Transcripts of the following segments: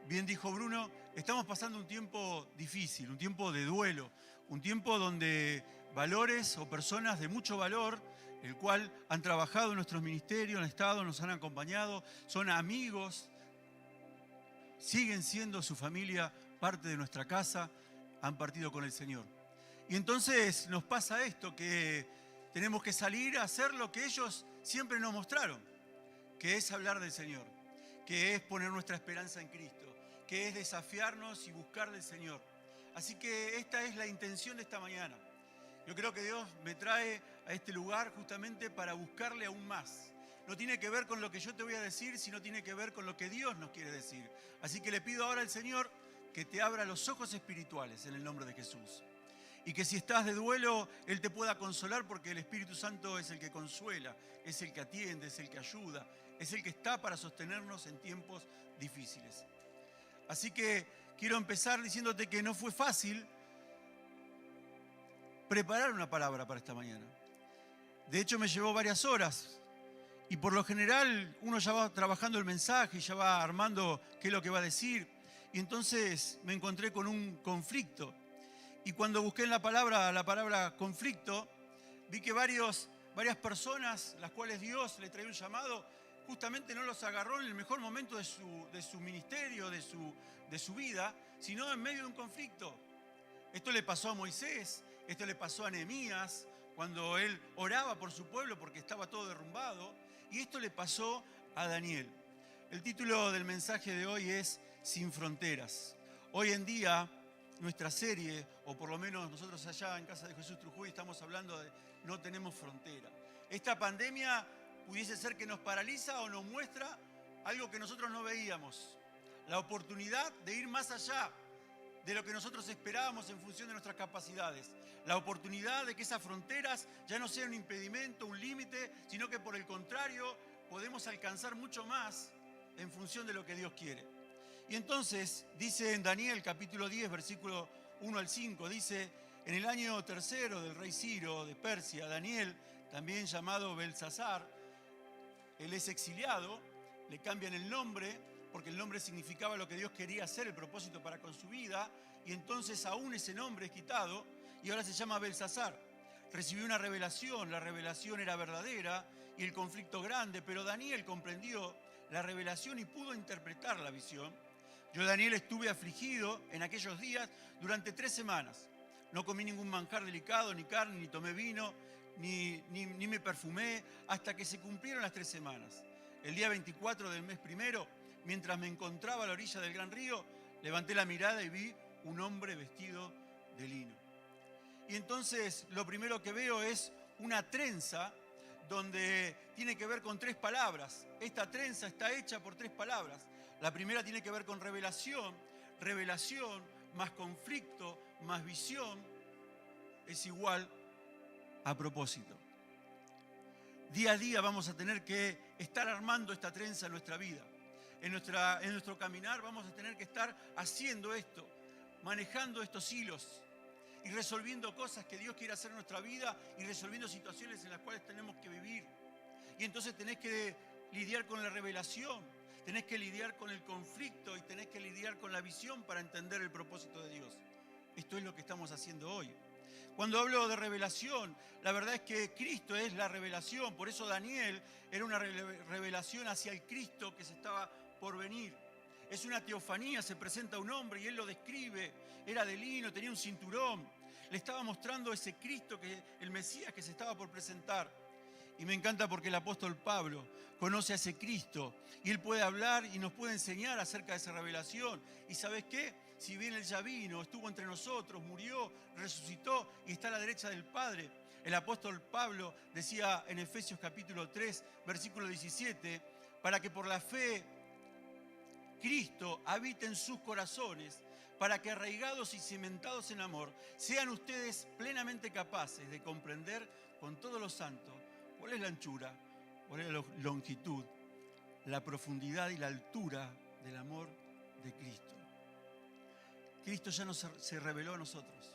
Bien dijo Bruno, estamos pasando un tiempo difícil, un tiempo de duelo, un tiempo donde valores o personas de mucho valor, el cual han trabajado en nuestros ministerios, han estado, nos han acompañado, son amigos, siguen siendo su familia parte de nuestra casa, han partido con el Señor. Y entonces nos pasa esto, que tenemos que salir a hacer lo que ellos siempre nos mostraron, que es hablar del Señor, que es poner nuestra esperanza en Cristo, que es desafiarnos y buscar del Señor. Así que esta es la intención de esta mañana. Yo creo que Dios me trae a este lugar justamente para buscarle aún más. No tiene que ver con lo que yo te voy a decir, sino tiene que ver con lo que Dios nos quiere decir. Así que le pido ahora al Señor que te abra los ojos espirituales en el nombre de Jesús. Y que si estás de duelo, Él te pueda consolar, porque el Espíritu Santo es el que consuela, es el que atiende, es el que ayuda, es el que está para sostenernos en tiempos difíciles. Así que quiero empezar diciéndote que no fue fácil preparar una palabra para esta mañana. De hecho, me llevó varias horas. Y por lo general uno ya va trabajando el mensaje, ya va armando qué es lo que va a decir. Y entonces me encontré con un conflicto. Y cuando busqué en la palabra conflicto, vi que varias personas, las cuales Dios le traía un llamado, justamente no los agarró en el mejor momento de su ministerio, de su vida, sino en medio de un conflicto. Esto le pasó a Moisés, esto le pasó a Nehemías, cuando él oraba por su pueblo porque estaba todo derrumbado, y esto le pasó a Daniel. El título del mensaje de hoy es Sin Fronteras. Hoy en día, nuestra serie, o por lo menos nosotros allá en Casa de Jesús Trujuy, estamos hablando de no tenemos frontera. Esta pandemia pudiese ser que nos paraliza o nos muestra algo que nosotros no veíamos. La oportunidad de ir más allá de lo que nosotros esperábamos en función de nuestras capacidades. La oportunidad de que esas fronteras ya no sean un impedimento, un límite, sino que por el contrario podemos alcanzar mucho más en función de lo que Dios quiere. Y entonces dice en Daniel capítulo 10, versículo 1 al 5, dice: en el año tercero del rey Ciro de Persia, Daniel, también llamado Belsasar, él es exiliado, le cambian el nombre, porque el nombre significaba lo que Dios quería hacer, el propósito para con su vida, y entonces aún ese nombre es quitado, y ahora se llama Belsasar. Recibió una revelación, la revelación era verdadera, y el conflicto grande, pero Daniel comprendió la revelación y pudo interpretar la visión. Yo, Daniel, estuve afligido en aquellos días durante 3 semanas. No comí ningún manjar delicado, ni carne, ni tomé vino, ni me perfumé, hasta que se cumplieron las 3 semanas. El día 24 del mes primero, mientras me encontraba a la orilla del gran río, levanté la mirada y vi un hombre vestido de lino. Y entonces lo primero que veo es una trenza donde tiene que ver con 3 palabras. Esta trenza está hecha por 3 palabras. La primera tiene que ver con revelación. Revelación más conflicto más visión es igual a propósito. Día a día vamos a tener que estar armando esta trenza en nuestra vida. En nuestro caminar vamos a tener que estar haciendo esto, manejando estos hilos y resolviendo cosas que Dios quiere hacer en nuestra vida y resolviendo situaciones en las cuales tenemos que vivir. Y entonces tenés que lidiar con la revelación, tenés que lidiar con el conflicto y tenés que lidiar con la visión para entender el propósito de Dios. Esto es lo que estamos haciendo hoy. Cuando hablo de revelación, la verdad es que Cristo es la revelación. Por eso Daniel era una revelación hacia el Cristo que se estaba por venir. Es una teofanía, se presenta un hombre y él lo describe. Era de lino, tenía un cinturón. Le estaba mostrando ese Cristo, el Mesías que se estaba por presentar. Y me encanta porque el apóstol Pablo conoce a ese Cristo y él puede hablar y nos puede enseñar acerca de esa revelación. ¿Y sabes qué? Si bien él ya vino, estuvo entre nosotros, murió, resucitó y está a la derecha del Padre. El apóstol Pablo decía en Efesios capítulo 3, versículo 17, para que por la fe Cristo habite en sus corazones, para que arraigados y cimentados en amor, sean ustedes plenamente capaces de comprender con todos los santos cuál es la anchura, cuál es la longitud, la profundidad y la altura del amor de Cristo. Cristo ya se reveló a nosotros,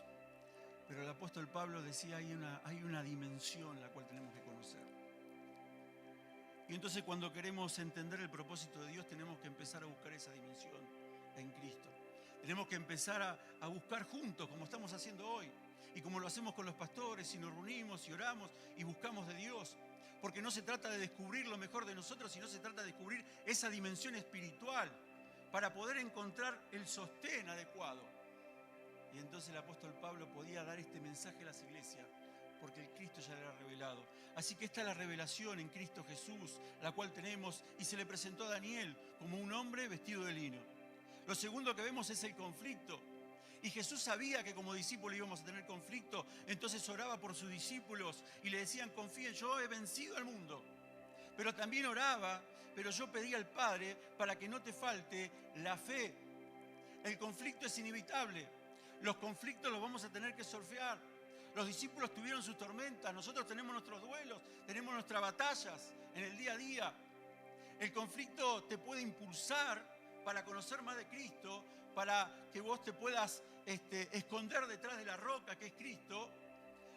pero el apóstol Pablo decía hay una dimensión la cual tenemos que conocer. Y entonces cuando queremos entender el propósito de Dios tenemos que empezar a buscar esa dimensión en Cristo. Tenemos que empezar a buscar juntos, como estamos haciendo hoy, y como lo hacemos con los pastores, y nos reunimos y oramos y buscamos de Dios. Porque no se trata de descubrir lo mejor de nosotros, sino se trata de descubrir esa dimensión espiritual para poder encontrar el sostén adecuado. Y entonces el apóstol Pablo podía dar este mensaje a las iglesias, porque el Cristo ya le era revelado. Así que esta es la revelación en Cristo Jesús, la cual tenemos, y se le presentó a Daniel como un hombre vestido de lino. Lo segundo que vemos es el conflicto. Y Jesús sabía que como discípulos íbamos a tener conflicto, entonces oraba por sus discípulos y le decían: confíen, yo he vencido al mundo. Pero también oraba, pero yo pedí al Padre para que no te falte la fe. El conflicto es inevitable. Los conflictos los vamos a tener que surfear. Los discípulos tuvieron sus tormentas, nosotros tenemos nuestros duelos, tenemos nuestras batallas en el día a día. El conflicto te puede impulsar para conocer más de Cristo, para que vos te puedas esconder detrás de la roca que es Cristo,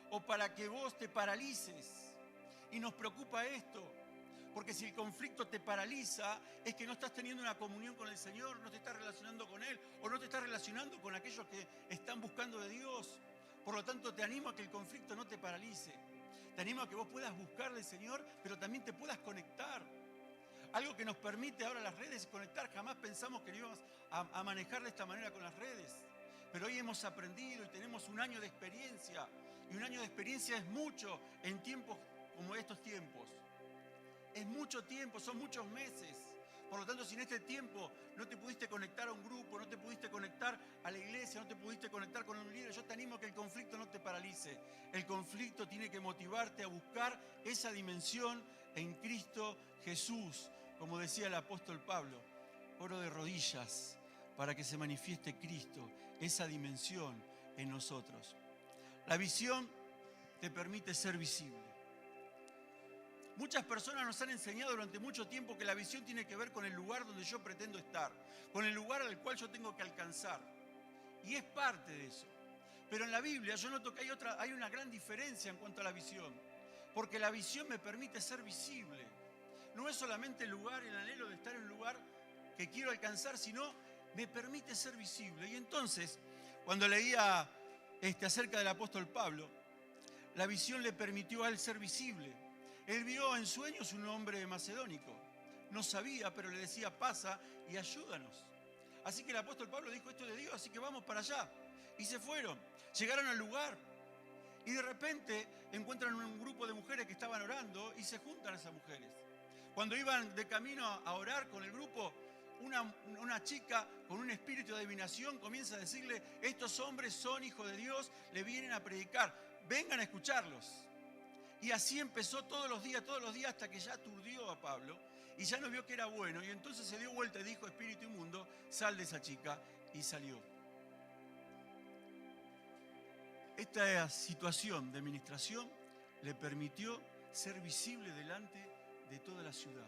o para que vos te paralices. Y nos preocupa esto, porque si el conflicto te paraliza, es que no estás teniendo una comunión con el Señor, no te estás relacionando con Él, o no te estás relacionando con aquellos que están buscando de Dios. Por lo tanto, te animo a que el conflicto no te paralice. Te animo a que vos puedas buscar del Señor, pero también te puedas conectar. Algo que nos permite ahora las redes es conectar. Jamás pensamos que lo íbamos a manejar de esta manera con las redes. Pero hoy hemos aprendido y tenemos un año de experiencia. Y un año de experiencia es mucho en tiempos como estos tiempos. Es mucho tiempo, son muchos meses. Por lo tanto, si en este tiempo no te pudiste conectar a un grupo, no te pudiste conectar a la iglesia, no te pudiste conectar con un líder, yo te animo a que el conflicto no te paralice. El conflicto tiene que motivarte a buscar esa dimensión en Cristo Jesús. Como decía el apóstol Pablo, oro de rodillas para que se manifieste Cristo, esa dimensión en nosotros. La visión te permite ser visible. Muchas personas nos han enseñado durante mucho tiempo que la visión tiene que ver con el lugar donde yo pretendo estar, con el lugar al cual yo tengo que alcanzar. Y es parte de eso. Pero en la Biblia yo noto que hay una gran diferencia en cuanto a la visión. Porque la visión me permite ser visible. No es solamente el lugar, el anhelo de estar en un lugar que quiero alcanzar, sino me permite ser visible. Y entonces, cuando leía acerca del apóstol Pablo, la visión le permitió a él ser visible. Él vio en sueños un hombre macedónico. No sabía, pero le decía: pasa y ayúdanos. Así que el apóstol Pablo dijo: esto es de Dios, así que vamos para allá. Y se fueron, llegaron al lugar. Y de repente encuentran un grupo de mujeres que estaban orando y se juntan esas mujeres. Cuando iban de camino a orar con el grupo, una chica con un espíritu de adivinación comienza a decirle: estos hombres son hijos de Dios, le vienen a predicar, vengan a escucharlos. Y así empezó todos los días, hasta que ya aturdió a Pablo y ya no vio que era bueno. Y entonces se dio vuelta y dijo: espíritu inmundo, sal de esa chica. Y salió. Esta situación de ministración le permitió ser visible delante de toda la ciudad.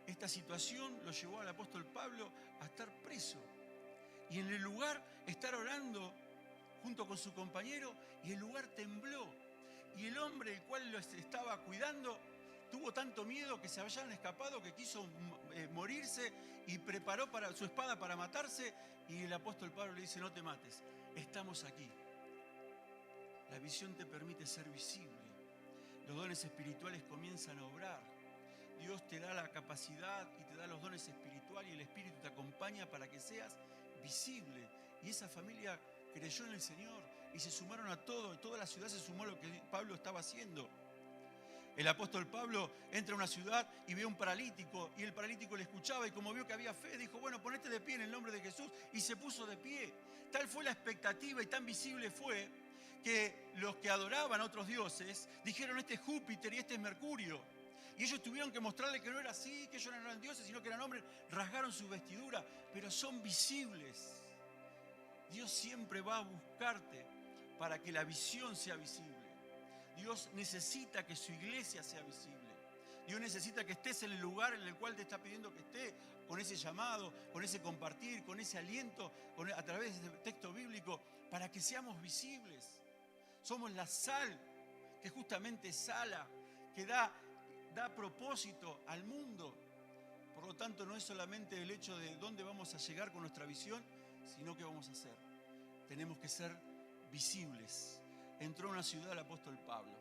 Esta situación lo llevó al apóstol Pablo a estar preso. Y en el lugar, estar orando junto con su compañero, y el lugar tembló. Y el hombre, el cual lo estaba cuidando, tuvo tanto miedo que se habían escapado que quiso morirse y preparó su espada para matarse. Y el apóstol Pablo le dice: no te mates, estamos aquí. La visión te permite ser visible. Los dones espirituales comienzan a obrar. Dios te da la capacidad y te da los dones espirituales y el Espíritu te acompaña para que seas visible. Y esa familia creyó en el Señor y se sumaron a todo. Toda la ciudad se sumó a lo que Pablo estaba haciendo. El apóstol Pablo entra a una ciudad y ve a un paralítico, y el paralítico le escuchaba, y como vio que había fe, dijo: bueno, ponete de pie en el nombre de Jesús, y se puso de pie. Tal fue la expectativa y tan visible fue que los que adoraban a otros dioses dijeron: este es Júpiter y este es Mercurio. Y ellos tuvieron que mostrarle que no era así, que ellos no eran dioses, sino que eran hombres. Rasgaron su vestidura, pero son visibles. Dios siempre va a buscarte para que la visión sea visible. Dios necesita que su iglesia sea visible. Dios necesita que estés en el lugar en el cual te está pidiendo que estés, con ese llamado, con ese compartir, con ese aliento, a través del texto bíblico, para que seamos visibles. Somos la sal, que justamente sala, que da propósito al mundo. Por lo tanto, no es solamente el hecho de dónde vamos a llegar con nuestra visión, sino qué vamos a hacer. Tenemos que ser visibles. Entró a una ciudad el apóstol Pablo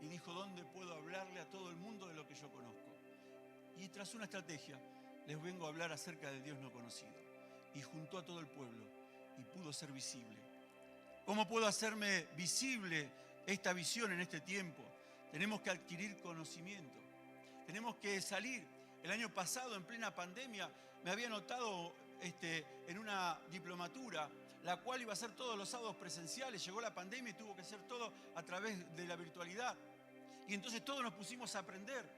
y dijo: ¿dónde puedo hablarle a todo el mundo de lo que yo conozco? Y tras una estrategia, les vengo a hablar acerca del Dios no conocido. Y juntó a todo el pueblo y pudo ser visible. ¿Cómo puedo hacerme visible esta visión en este tiempo? Tenemos que adquirir conocimiento. Tenemos que salir. El año pasado, en plena pandemia, me había notado en una diplomatura, la cual iba a ser todos los sábados presenciales. Llegó la pandemia y tuvo que ser todo a través de la virtualidad. Y entonces todos nos pusimos a aprender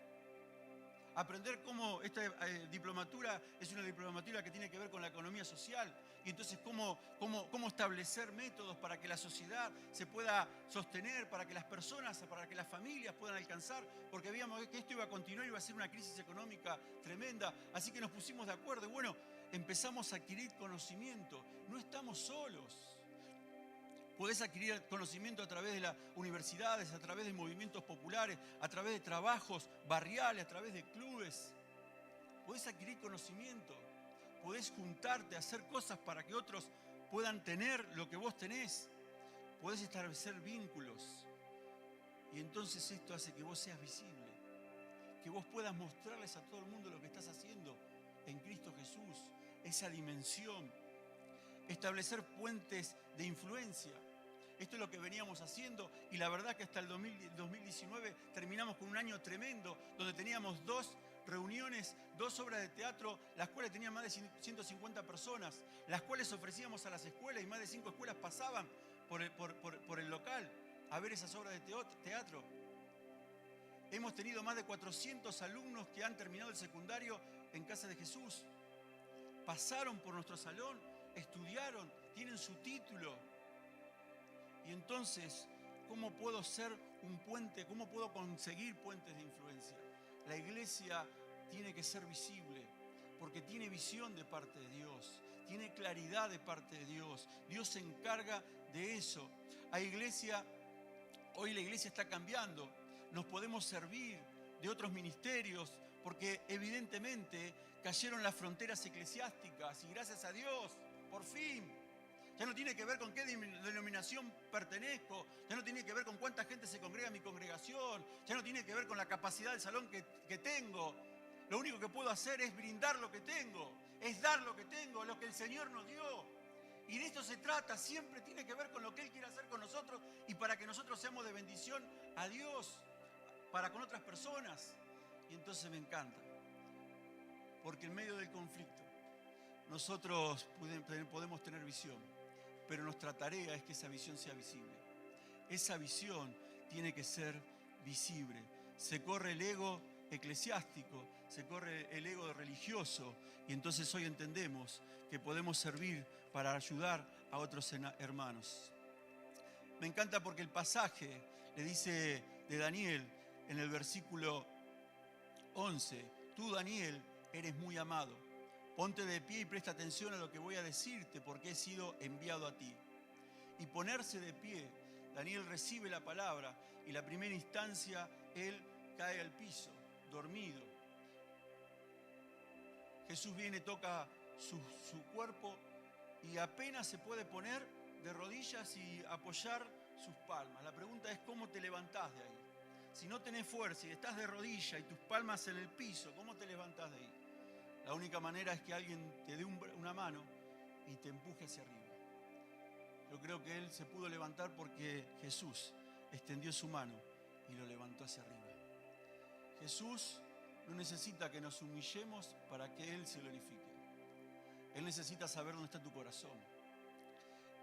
cómo esta diplomatura es una diplomatura que tiene que ver con la economía social. Y entonces cómo establecer métodos para que la sociedad se pueda sostener, para que las personas, para que las familias puedan alcanzar, porque veíamos que esto iba a continuar, iba a ser una crisis económica tremenda. Así que nos pusimos de acuerdo y bueno, empezamos a adquirir conocimiento. No estamos solos. Podés adquirir conocimiento a través de las universidades, a través de movimientos populares, a través de trabajos barriales, a través de clubes. Podés adquirir conocimiento, podés juntarte, hacer cosas para que otros puedan tener lo que vos tenés. Podés establecer vínculos. Y entonces esto hace que vos seas visible, que vos puedas mostrarles a todo el mundo lo que estás haciendo en Cristo Jesús, esa dimensión. Establecer puentes de influencia. Esto es lo que veníamos haciendo y la verdad que hasta el 2019 terminamos con un año tremendo donde teníamos 2 reuniones, 2 obras de teatro, las cuales tenían más de 150 personas, las cuales ofrecíamos a las escuelas y más de 5 escuelas pasaban por el local a ver esas obras de teatro. Hemos tenido más de 400 alumnos que han terminado el secundario en Casa de Jesús. Pasaron por nuestro salón, estudiaron, tienen su título. Y entonces, ¿cómo puedo ser un puente? ¿Cómo puedo conseguir puentes de influencia? La iglesia tiene que ser visible porque tiene visión de parte de Dios, tiene claridad de parte de Dios. Dios se encarga de eso. Hoy la iglesia está cambiando. Nos podemos servir de otros ministerios porque evidentemente cayeron las fronteras eclesiásticas y gracias a Dios, por fin. Ya no tiene que ver con qué denominación pertenezco, ya no tiene que ver con cuánta gente se congrega en mi congregación, ya no tiene que ver con la capacidad del salón que tengo. Lo único que puedo hacer es brindar lo que tengo, es dar lo que tengo, lo que el Señor nos dio. Y de esto se trata, siempre tiene que ver con lo que Él quiere hacer con nosotros y para que nosotros seamos de bendición a Dios, para con otras personas. Y entonces me encanta, porque en medio del conflicto nosotros podemos tener visión. Pero nuestra tarea es que esa visión sea visible. Esa visión tiene que ser visible. Se corre el ego eclesiástico, se corre el ego religioso y entonces hoy entendemos que podemos servir para ayudar a otros hermanos. Me encanta porque el pasaje le dice de Daniel en el versículo 11: tú, Daniel, eres muy amado. Ponte de pie y presta atención a lo que voy a decirte, porque he sido enviado a ti. Y ponerse de pie, Daniel recibe la palabra y la primera instancia él cae al piso, dormido. Jesús viene, toca su cuerpo y apenas se puede poner de rodillas y apoyar sus palmas. La pregunta es: ¿cómo te levantás de ahí? Si no tenés fuerza y estás de rodillas y tus palmas en el piso, ¿cómo te levantás de ahí? La única manera es que alguien te dé una mano y te empuje hacia arriba. Yo creo que él se pudo levantar porque Jesús extendió su mano y lo levantó hacia arriba. Jesús no necesita que nos humillemos para que Él se glorifique. Él necesita saber dónde está tu corazón.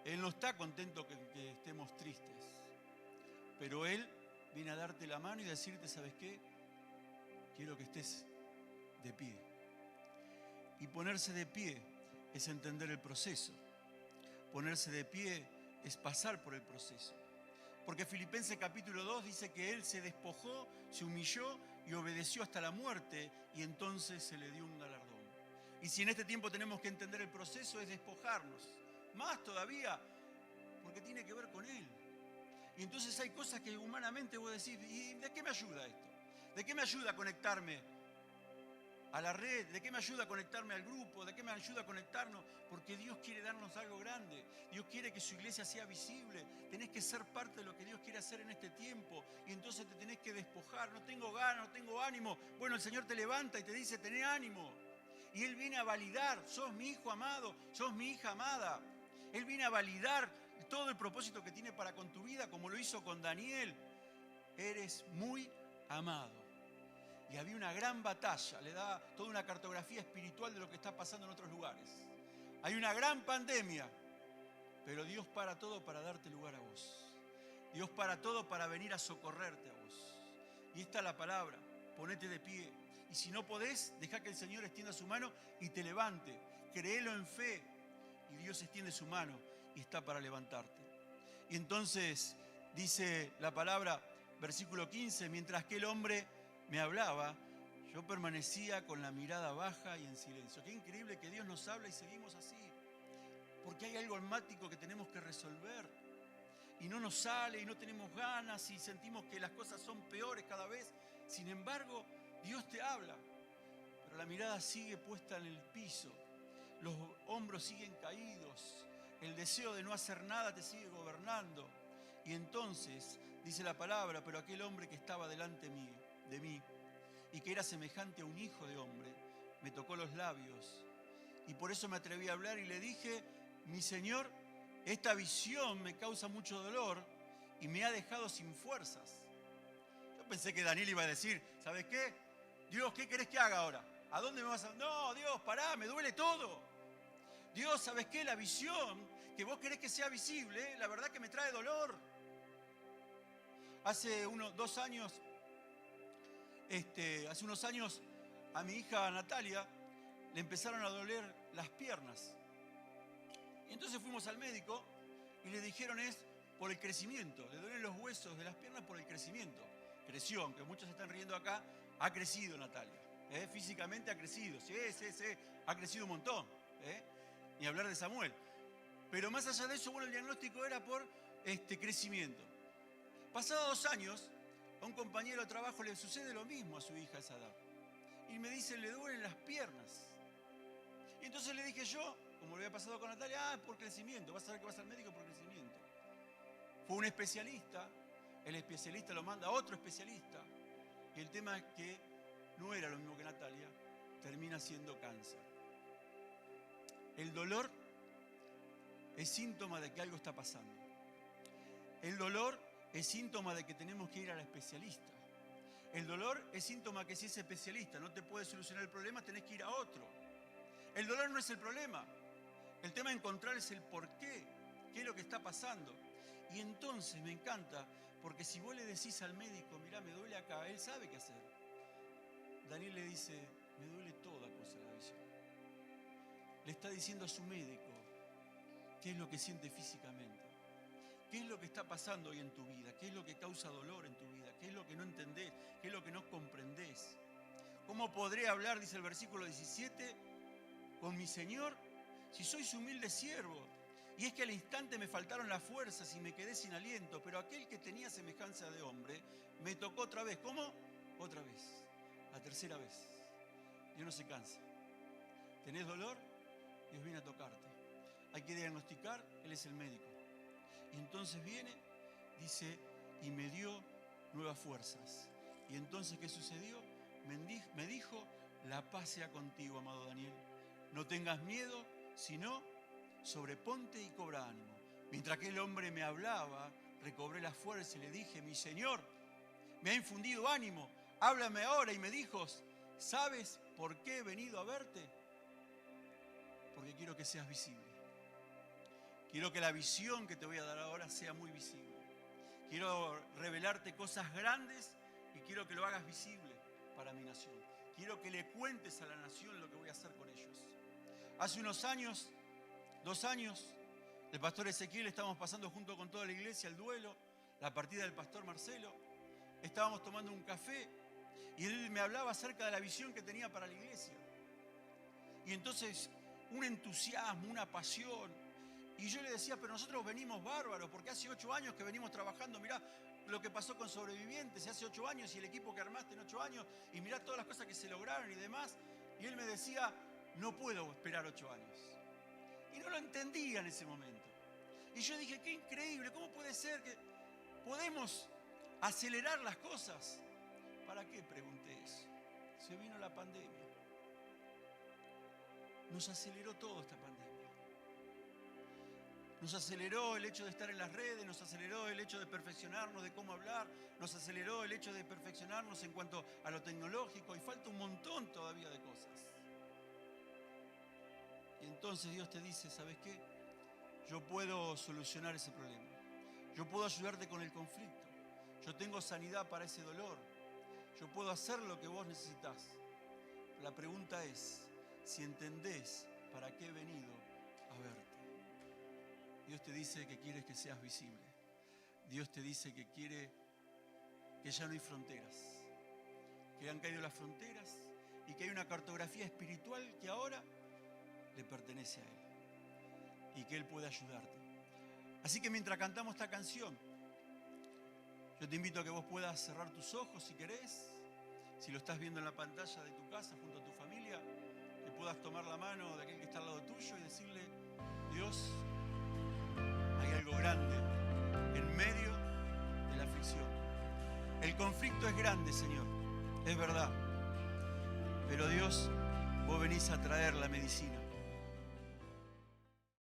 Él no está contento que estemos tristes, pero Él viene a darte la mano y decirte: ¿sabes qué? Quiero que estés de pie. Y ponerse de pie es entender el proceso. Ponerse de pie es pasar por el proceso. Porque Filipenses capítulo 2 dice que Él se despojó, se humilló y obedeció hasta la muerte, y entonces se le dio un galardón. Y si en este tiempo tenemos que entender el proceso, es despojarnos. Más todavía, porque tiene que ver con Él. Y entonces hay cosas que humanamente vos decís: ¿y de qué me ayuda esto? ¿De qué me ayuda a conectarme a la red? ¿De qué me ayuda a conectarme al grupo? ¿De qué me ayuda a conectarnos? Porque Dios quiere darnos algo grande. Dios quiere que su iglesia sea visible. Tenés que ser parte de lo que Dios quiere hacer en este tiempo. Y entonces te tenés que despojar. No tengo ganas, no tengo ánimo. Bueno, el Señor te levanta y te dice, tené ánimo. Y Él viene a validar, sos mi hijo amado, sos mi hija amada. Él viene a validar todo el propósito que tiene para con tu vida, como lo hizo con Daniel. Eres muy amado. Y había una gran batalla, le da toda una cartografía espiritual de lo que está pasando en otros lugares. Hay una gran pandemia, pero Dios para todo para darte lugar a vos. Dios para todo para venir a socorrerte a vos. Y esta es la palabra, ponete de pie. Y si no podés, deja que el Señor extienda su mano y te levante. Créelo en fe. Y Dios extiende su mano y está para levantarte. Y entonces dice la palabra, versículo 15, mientras que el hombre me hablaba, yo permanecía con la mirada baja y en silencio. Qué increíble que Dios nos habla y seguimos así. Porque hay algo almático que tenemos que resolver. Y no nos sale y no tenemos ganas y sentimos que las cosas son peores cada vez. Sin embargo, Dios te habla. Pero la mirada sigue puesta en el piso. Los hombros siguen caídos. El deseo de no hacer nada te sigue gobernando. Y entonces, dice la palabra, pero aquel hombre que estaba delante de mí y que era semejante a un hijo de hombre, me tocó los labios. Y por eso me atreví a hablar y le dije, mi Señor, esta visión me causa mucho dolor y me ha dejado sin fuerzas. Yo pensé que Daniel iba a decir, ¿sabes qué? Dios, ¿qué querés que haga ahora? ¿A dónde me vas a...? No, Dios, pará, me duele todo. Dios, ¿sabes qué? La visión que vos querés que sea visible, la verdad que me trae dolor. Hace unos años a mi hija Natalia le empezaron a doler las piernas. Y entonces fuimos al médico y le dijeron es por el crecimiento. Le duelen los huesos de las piernas por el crecimiento. Creció, aunque muchos se están riendo acá, ha crecido Natalia. Físicamente ha crecido, sí, ha crecido un montón. Ni hablar de Samuel. Pero más allá de eso, bueno, el diagnóstico era por crecimiento. Pasados 2 años, a un compañero de trabajo le sucede lo mismo a su hija a esa edad. Y me dice, le duelen las piernas. Y entonces le dije yo, como le había pasado con Natalia, por crecimiento, vas a ver que vas al médico por crecimiento. Fue un especialista, el especialista lo manda a otro especialista, y el tema es que no era lo mismo que Natalia, termina siendo cáncer. El dolor es síntoma de que algo está pasando. El dolor es síntoma de que tenemos que ir al especialista. El dolor es síntoma que si ese especialista no te puede solucionar el problema, tenés que ir a otro. El dolor no es el problema. El tema de encontrar es el por qué. ¿Qué es lo que está pasando? Y entonces me encanta, porque si vos le decís al médico, mirá, me duele acá, él sabe qué hacer. Daniel le dice, me duele toda cosa la visión. Le está diciendo a su médico qué es lo que siente físicamente. ¿Qué es lo que está pasando hoy en tu vida? ¿Qué es lo que causa dolor en tu vida? ¿Qué es lo que no entendés? ¿Qué es lo que no comprendés? ¿Cómo podré hablar, dice el versículo 17, con mi Señor si soy su humilde siervo? Y es que al instante me faltaron las fuerzas y me quedé sin aliento, pero aquel que tenía semejanza de hombre me tocó otra vez. ¿Cómo? Otra vez. La tercera vez. Dios no se cansa. ¿Tenés dolor? Dios viene a tocarte. Hay que diagnosticar, Él es el médico. Y entonces viene, dice, y me dio nuevas fuerzas. Y entonces, ¿qué sucedió? Me dijo, la paz sea contigo, amado Daniel. No tengas miedo, sino sobreponte y cobra ánimo. Mientras que el hombre me hablaba, recobré la fuerza y le dije, mi Señor, me ha infundido ánimo, háblame ahora. Y me dijo, ¿sabes por qué he venido a verte? Porque quiero que seas visible. Quiero que la visión que te voy a dar ahora sea muy visible. Quiero revelarte cosas grandes y quiero que lo hagas visible para mi nación. Quiero que le cuentes a la nación lo que voy a hacer con ellos. Hace unos años, 2 años, el pastor Ezequiel, estábamos pasando junto con toda la iglesia el duelo, la partida del pastor Marcelo. Estábamos tomando un café y él me hablaba acerca de la visión que tenía para la iglesia. Y entonces, un entusiasmo, una pasión. Y yo le decía, pero nosotros venimos bárbaros, porque hace 8 años que venimos trabajando, mirá lo que pasó con Sobrevivientes, hace 8 años y el equipo que armaste en 8 años, y mirá todas las cosas que se lograron y demás. Y él me decía, no puedo esperar 8 años. Y no lo entendía en ese momento. Y yo dije, qué increíble, ¿cómo puede ser que podemos acelerar las cosas? ¿Para qué? Pregunté eso. Se vino la pandemia. Nos aceleró todo esta pandemia. Nos aceleró el hecho de estar en las redes, nos aceleró el hecho de perfeccionarnos de cómo hablar, nos aceleró el hecho de perfeccionarnos en cuanto a lo tecnológico, y falta un montón todavía de cosas. Y entonces Dios te dice, ¿sabes qué? Yo puedo solucionar ese problema. Yo puedo ayudarte con el conflicto. Yo tengo sanidad para ese dolor. Yo puedo hacer lo que vos necesitas. La pregunta es, si entendés para qué he venido a verte. Dios te dice que quiere que seas visible. Dios te dice que quiere que ya no hay fronteras. Que han caído las fronteras y que hay una cartografía espiritual que ahora le pertenece a Él. Y que Él puede ayudarte. Así que mientras cantamos esta canción, yo te invito a que vos puedas cerrar tus ojos si querés. Si lo estás viendo en la pantalla de tu casa junto a tu familia, que puedas tomar la mano de aquel que está al lado tuyo y decirle, Dios, hay algo grande en medio de la aflicción. El conflicto es grande, Señor, es verdad. Pero Dios, vos venís a traer la medicina.